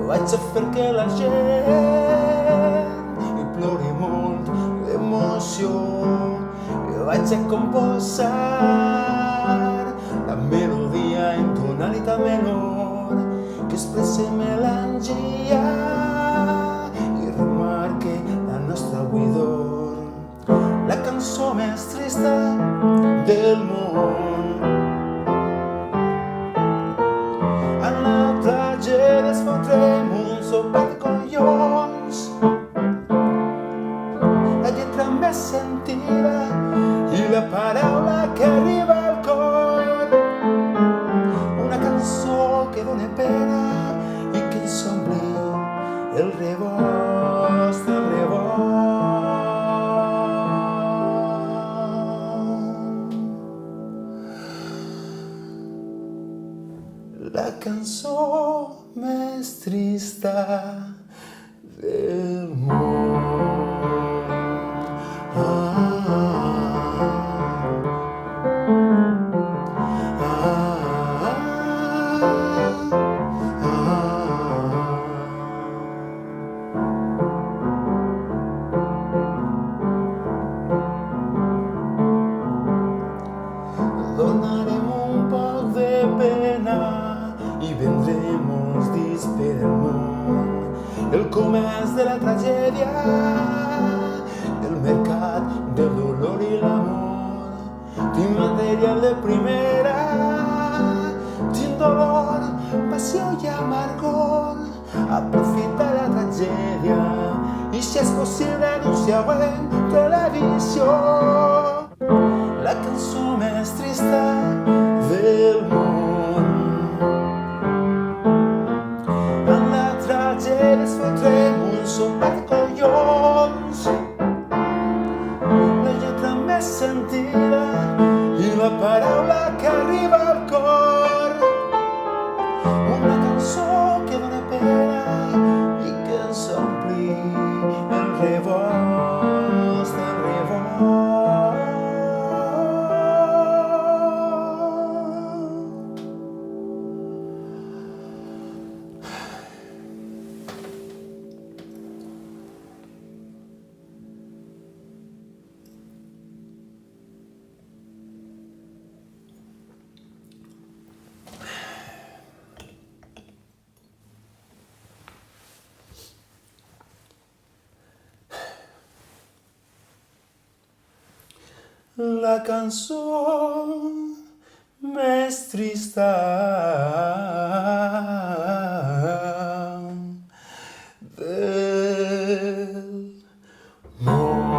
vaig a fer que la gent hi plori molt d'emoció. Vaig a composar la melodia en tonalitat menor que expresse melangia i remarque la nostra buidor. La cançó més trista del món. En la tragèdia es fotrem un sopat de collons. La lletra més sentida i la paraula que arriba al cor. Una cançó que dóna pena i que ens ompli el rebost, el rebost. La cançó més trista del món. Donarem un poc de pena i vendrem uns discs per el món. El comerç de la tragèdia, el mercat del dolor i l'amor. Tinc material de primera, tinc dolor, passió i amargor. Aprofita la tragèdia i si és possible anunciar-ho en televisió. La cançó més trista del món. En la tragèdia es fotrem un sopat de collons. La lletra més sentida i la paraula que arriba al cor. Una cançó que dóna pena i que ens ompli el rebost, el rebost. La cançó més trista del món.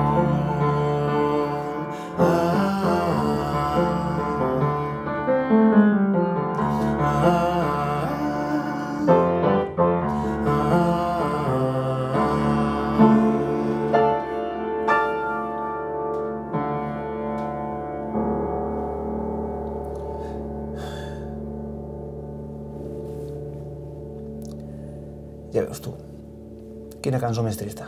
Ja veus tu, quina cançó més trista.